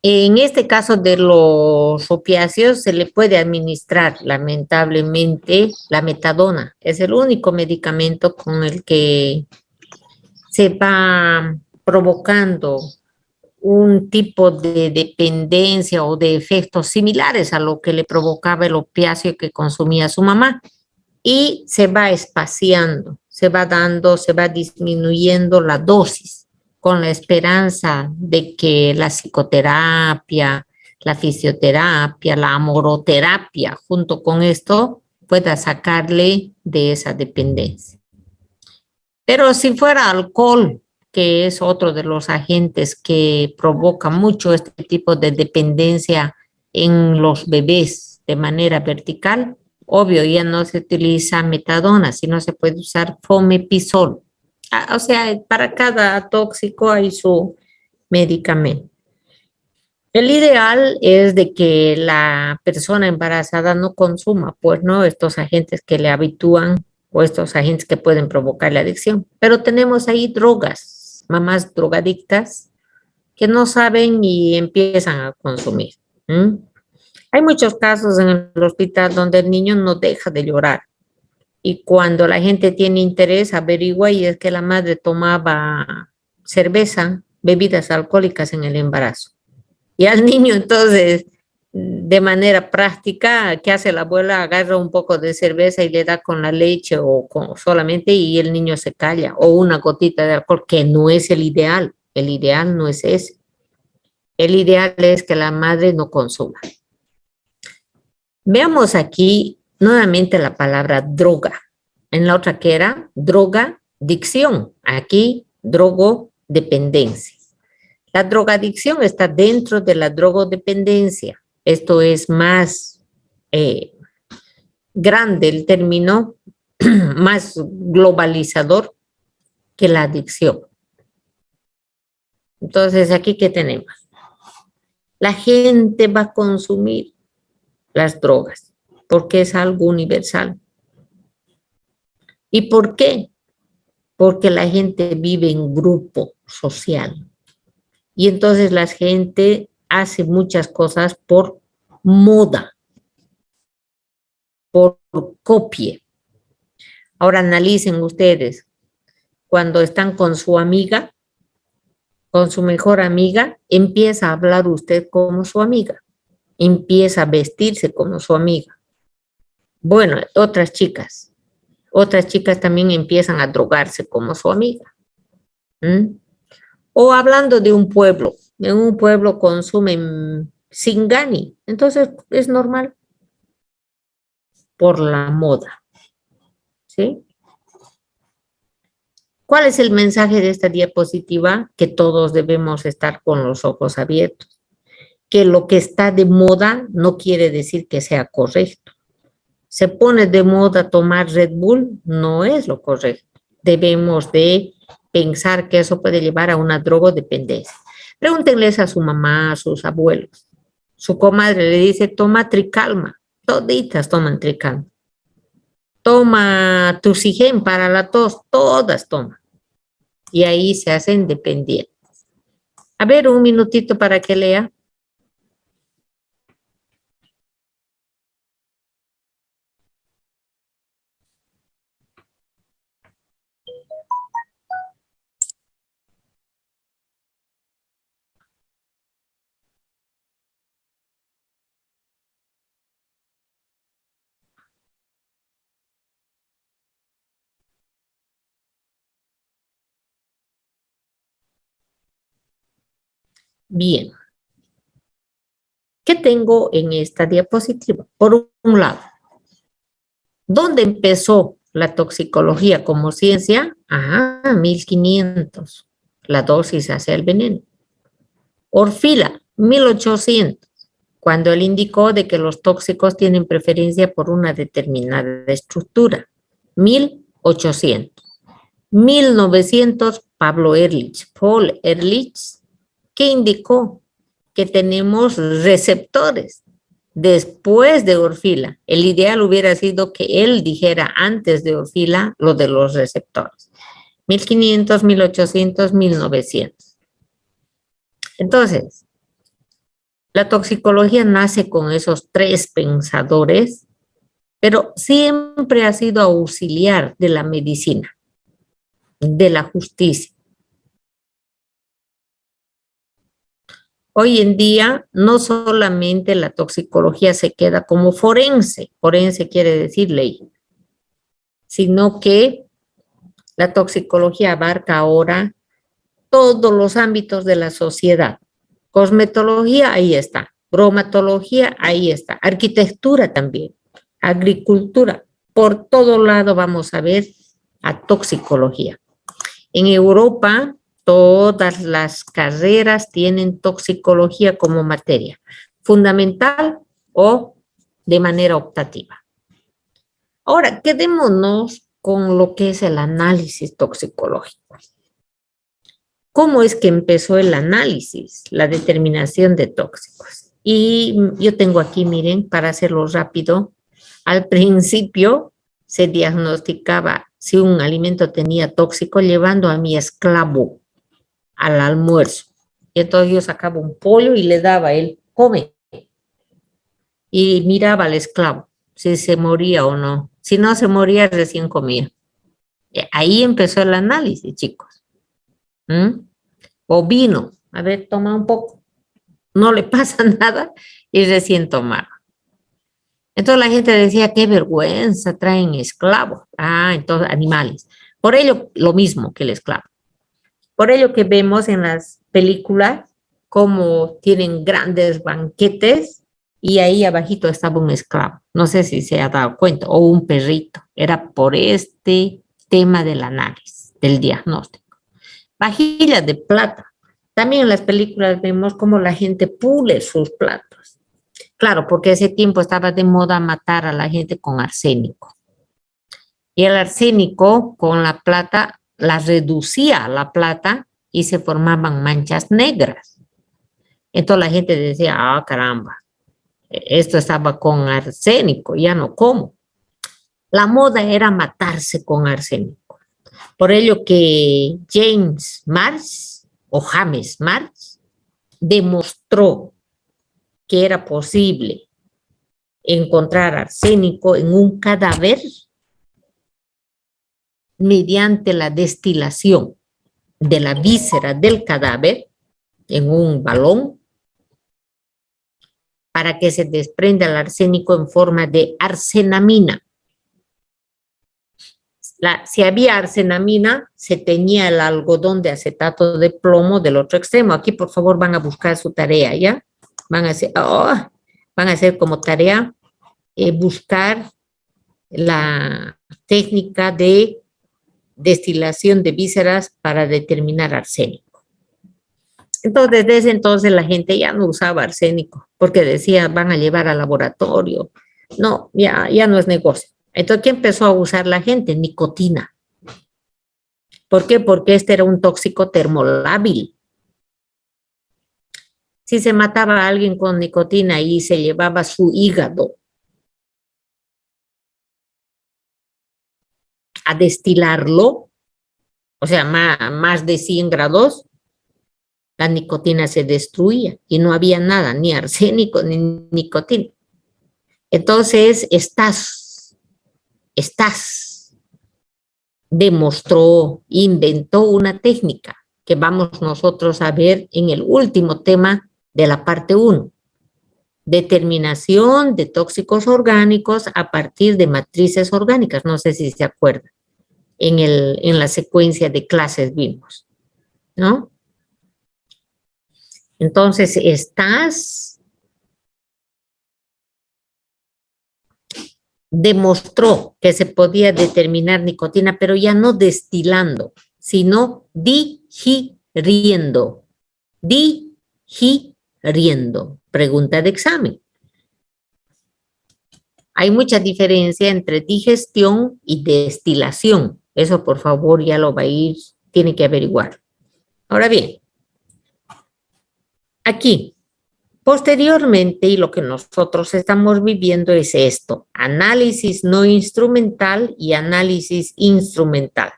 En este caso de los opiáceos se le puede administrar, lamentablemente, la metadona. Es el único medicamento con el que se va provocando un tipo de dependencia o de efectos similares a lo que le provocaba el opiáceo que consumía su mamá. Y se va espaciando, se va dando, se va disminuyendo la dosis con la esperanza de que la psicoterapia, la fisioterapia, la amoroterapia, junto con esto, pueda sacarle de esa dependencia. Pero si fuera alcohol, que es otro de los agentes que provoca mucho este tipo de dependencia en los bebés de manera vertical, obvio, ya no se utiliza metadona, sino se puede usar fomepizol. O sea, para cada tóxico hay su medicamento. El ideal es de que la persona embarazada no consuma, pues, ¿no? Estos agentes que le habitúan o estos agentes que pueden provocar la adicción. Pero tenemos ahí drogas, mamás drogadictas que no saben y empiezan a consumir. ¿Mm? Hay muchos casos en el hospital donde el niño no deja de llorar y cuando la gente tiene interés averigua y es que la madre tomaba cerveza, bebidas alcohólicas en el embarazo. Y al niño entonces, de manera práctica, ¿qué hace la abuela? Agarra un poco de cerveza y le da con la leche o solamente y el niño se calla, o una gotita de alcohol, que no es el ideal. El ideal no es ese. El ideal es que la madre no consuma. Veamos aquí nuevamente la palabra droga. En la otra que era drogadicción. Aquí, drogodependencia. La drogadicción está dentro de la drogodependencia. Esto es más grande el término, más globalizador que la adicción. Entonces, aquí, ¿qué tenemos? La gente va a consumir las drogas porque es algo universal. ¿Y por qué? Porque la gente vive en grupo social. Y entonces la gente hace muchas cosas por moda, por copia. Ahora analicen ustedes, cuando están con su amiga, con su mejor amiga, empieza a hablar usted como su amiga, empieza a vestirse como su amiga. Bueno, otras chicas también empiezan a drogarse como su amiga. ¿Mm? O hablando de un pueblo, en un pueblo consumen Singani, entonces es normal por la moda, ¿sí? ¿Cuál es el mensaje de esta diapositiva? Que todos debemos estar con los ojos abiertos, que lo que está de moda no quiere decir que sea correcto. Se pone de moda tomar Red Bull, no es lo correcto. Debemos de pensar que eso puede llevar a una drogodependencia. Pregúntenles a su mamá, a sus abuelos. Su comadre le dice, toma Tricalma. Toditas toman Tricalma. Toma Tusigen para la tos, todas toman. Y ahí se hacen dependientes. A ver, un minutito para que lea. Bien. ¿Qué tengo en esta diapositiva? Por un lado, ¿dónde empezó la toxicología como ciencia? 1500. La dosis hacia el veneno. Orfila, 1800, cuando él indicó de que los tóxicos tienen preferencia por una determinada estructura. 1800. 1900, Pablo Ehrlich, Paul Ehrlich, que indicó que tenemos receptores después de Orfila. El ideal hubiera sido que él dijera antes de Orfila lo de los receptores. 1500, 1800, 1900. Entonces, la toxicología nace con esos tres pensadores, pero siempre ha sido auxiliar de la medicina, de la justicia. Hoy en día, no solamente la toxicología se queda como forense quiere decir ley, sino que la toxicología abarca ahora todos los ámbitos de la sociedad. Cosmetología, ahí está. Bromatología, ahí está. Arquitectura también. Agricultura. Por todo lado vamos a ver a toxicología. En Europa, todas las carreras tienen toxicología como materia fundamental o de manera optativa. Ahora, quedémonos con lo que es el análisis toxicológico. ¿Cómo es que empezó el análisis, la determinación de tóxicos? Y yo tengo aquí, miren, para hacerlo rápido, al principio se diagnosticaba si un alimento tenía tóxico llevando a mi esclavo al almuerzo. Y entonces yo sacaba un pollo y le daba a él, come. Y miraba al esclavo si se moría o no. Si no se moría, recién comía. Ahí empezó el análisis, chicos. O vino, a ver, toma un poco. No le pasa nada y recién tomaba. Entonces la gente decía, qué vergüenza, traen esclavos. Entonces animales. Por ello, lo mismo que el esclavo. Por ello que vemos en las películas cómo tienen grandes banquetes y ahí abajito estaba un esclavo. No sé si se ha dado cuenta, o un perrito. Era por este tema del análisis, del diagnóstico. Vajillas de plata. También en las películas vemos cómo la gente pule sus platos. Claro, porque ese tiempo estaba de moda matar a la gente con arsénico. Y el arsénico con la plata la reducía a la plata y se formaban manchas negras. Entonces la gente decía, caramba, esto estaba con arsénico, ya no como. La moda era matarse con arsénico. Por ello que James Marsh demostró que era posible encontrar arsénico en un cadáver mediante la destilación de la víscera del cadáver en un balón para que se desprenda el arsénico en forma de arsenamina. Si había arsenamina, se teñía el algodón de acetato de plomo del otro extremo. Aquí, por favor, van a buscar su tarea, ¿ya? Van a hacer como tarea buscar la técnica de destilación de vísceras para determinar arsénico. Entonces, desde entonces la gente ya no usaba arsénico porque decía, van a llevar al laboratorio. No, ya no es negocio. Entonces, ¿qué empezó a usar la gente? Nicotina. ¿Por qué? Porque este era un tóxico termolábil. Si se mataba a alguien con nicotina y se llevaba su hígado a destilarlo, o sea, más de 100 grados, la nicotina se destruía y no había nada, ni arsénico, ni nicotina. Entonces, Stas demostró, inventó una técnica que vamos nosotros a ver en el último tema de la parte 1. Determinación de tóxicos orgánicos a partir de matrices orgánicas. No sé si se acuerdan. En la secuencia de clases vimos, ¿no? Entonces, Stas demostró que se podía determinar nicotina, pero ya no destilando, sino digiriendo. Digiriendo. Pregunta de examen. Hay mucha diferencia entre digestión y destilación. Eso, por favor, ya lo va a ir, tiene que averiguar. Ahora bien, aquí, posteriormente, y lo que nosotros estamos viviendo es esto, análisis no instrumental y análisis instrumental.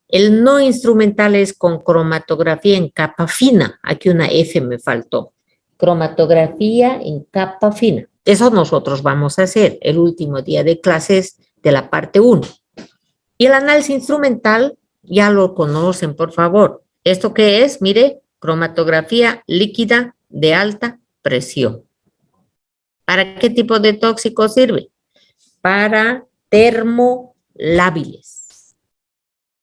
El no instrumental es con cromatografía en capa fina. Aquí una F me faltó. Cromatografía en capa fina. Eso nosotros vamos a hacer el último día de clases de la parte 1. Y el análisis instrumental, ya lo conocen, por favor. ¿Esto qué es? Mire, cromatografía líquida de alta presión. ¿Para qué tipo de tóxico sirve? Para termolábiles.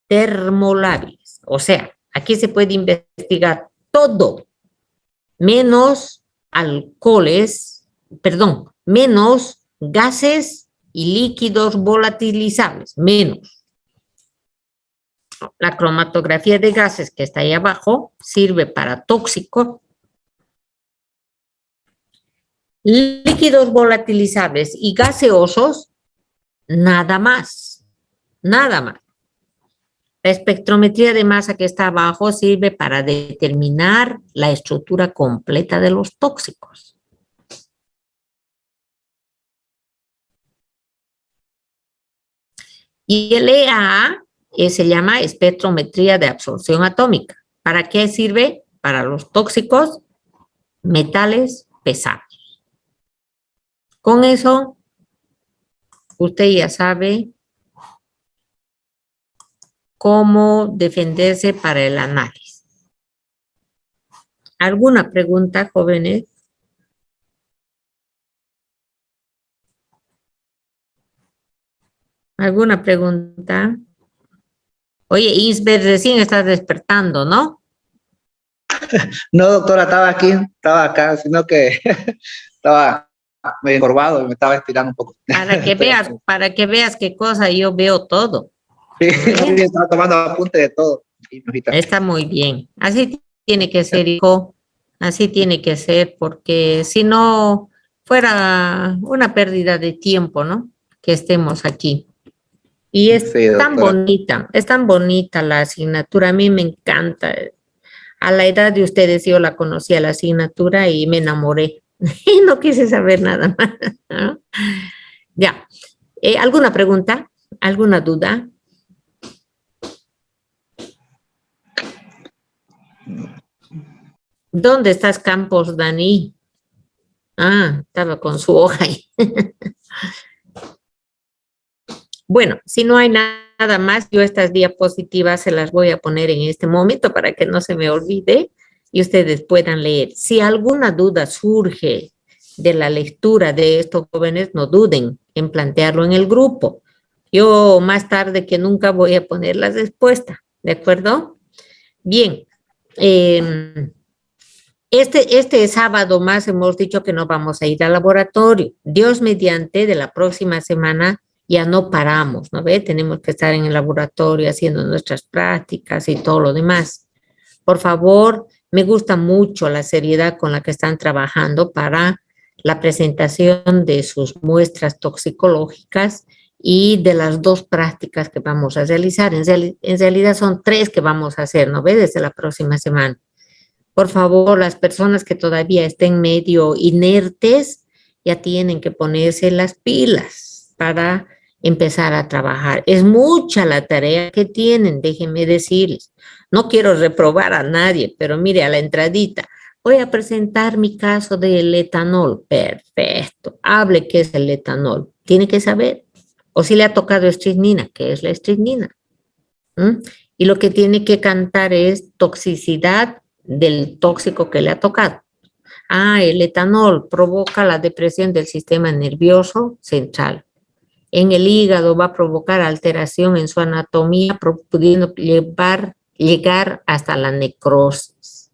Termolábiles. O sea, aquí se puede investigar todo, menos alcoholes, perdón, menos gases y líquidos volatilizables, menos. La cromatografía de gases que está ahí abajo sirve para tóxico. Líquidos volatilizables y gaseosos, nada más, nada más. La espectrometría de masa que está abajo sirve para determinar la estructura completa de los tóxicos. Y el EAA se llama espectrometría de absorción atómica. ¿Para qué sirve? Para los tóxicos, metales pesados. Con eso, usted ya sabe cómo defenderse para el análisis. ¿Alguna pregunta, jóvenes? ¿Alguna pregunta? Oye, Isbeth, recién estás despertando, ¿no? No, doctora, estaba acá, sino que estaba medio encorvado y me estaba estirando un poco. Para que veas qué cosa, yo veo todo. Sí, estaba tomando apunte de todo. Está muy bien. Así tiene que ser, hijo. Así tiene que ser, porque si no fuera una pérdida de tiempo, ¿no? Que estemos aquí. Y es tan bonita la asignatura, a mí me encanta. A la edad de ustedes yo la conocí a la asignatura y me enamoré. Y no quise saber nada más, ¿no? Ya. ¿Alguna pregunta? ¿Alguna duda? ¿Dónde estás, Campos, Dani? Ah, estaba con su hoja ahí. Bueno, si no hay nada más, yo estas diapositivas se las voy a poner en este momento para que no se me olvide y ustedes puedan leer. Si alguna duda surge de la lectura de estos jóvenes, no duden en plantearlo en el grupo. Yo más tarde que nunca voy a poner la respuesta, ¿de acuerdo? Bien, este sábado más hemos dicho que no vamos a ir al laboratorio. Dios mediante, de la próxima semana ya no paramos, ¿no ve? Tenemos que estar en el laboratorio haciendo nuestras prácticas y todo lo demás. Por favor, me gusta mucho la seriedad con la que están trabajando para la presentación de sus muestras toxicológicas y de las 2 prácticas que vamos a realizar. En realidad son 3 que vamos a hacer, ¿no ve? Desde la próxima semana. Por favor, las personas que todavía estén medio inertes ya tienen que ponerse las pilas para empezar a trabajar. Es mucha la tarea que tienen, déjenme decirles. No quiero reprobar a nadie, pero mire, a la entradita, voy a presentar mi caso del etanol. Perfecto. Hable qué es el etanol. Tiene que saber. O si le ha tocado estrisnina, ¿qué es la estrisnina? Y lo que tiene que cantar es toxicidad del tóxico que le ha tocado. El etanol provoca la depresión del sistema nervioso central. En el hígado va a provocar alteración en su anatomía, pudiendo llegar hasta la necrosis.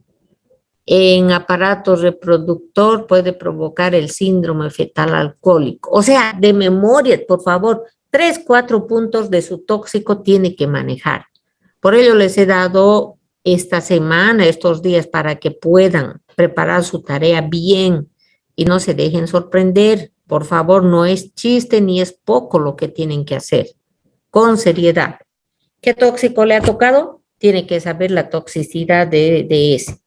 En aparato reproductor puede provocar el síndrome fetal alcohólico. O sea, de memoria, por favor, 3, 4 puntos de su tóxico tiene que manejar. Por ello les he dado esta semana, estos días, para que puedan preparar su tarea bien y no se dejen sorprender. Por favor, no es chiste ni es poco lo que tienen que hacer. Con seriedad. ¿Qué tóxico le ha tocado? Tiene que saber la toxicidad de ese.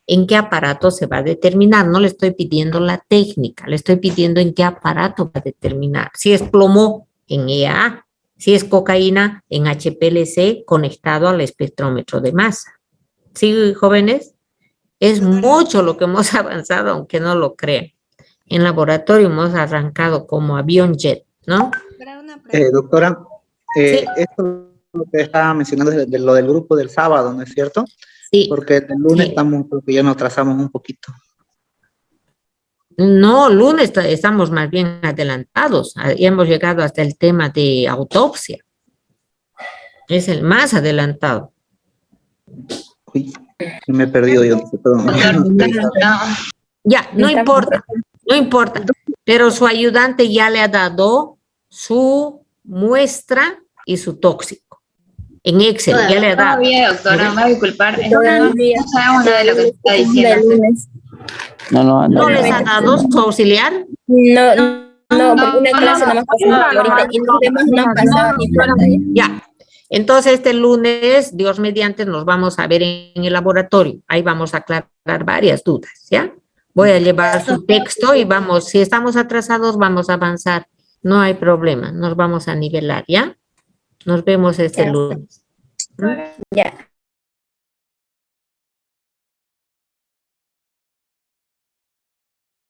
¿En qué aparato se va a determinar? No le estoy pidiendo la técnica, le estoy pidiendo en qué aparato va a determinar. Si es plomo, en EA. Si es cocaína, en HPLC, conectado al espectrómetro de masa. ¿Sí, jóvenes? Es mucho lo que hemos avanzado, aunque no lo crean. En laboratorio hemos arrancado como avión jet, ¿no? Doctora, Sí. esto es lo que estaba mencionando de lo del grupo del sábado, ¿no es cierto? Sí. Porque el lunes Sí. porque ya nos trazamos un poquito. No, lunes estamos más bien adelantados. Ya hemos llegado hasta el tema de autopsia. Es el más adelantado. Uy, me he perdido yo. Perdón. Ya, no importa, no importa. Pero su ayudante ya le ha dado su muestra y su tóxico. En Excel, ya le ha dado. Todavía, doctora, me va a disculpar. No sabemos nada de lo que está diciendo. ¿No les ha dado su auxiliar? No, porque una clase nada más pasó ahorita y los demás no han pasado ni por ahí. Ya. Entonces, este lunes, Dios mediante, nos vamos a ver en el laboratorio. Ahí vamos a aclarar varias dudas, ¿ya? Voy a llevar su texto y vamos, si estamos atrasados, vamos a avanzar. No hay problema, nos vamos a nivelar, ¿ya? Nos vemos este lunes. Ya.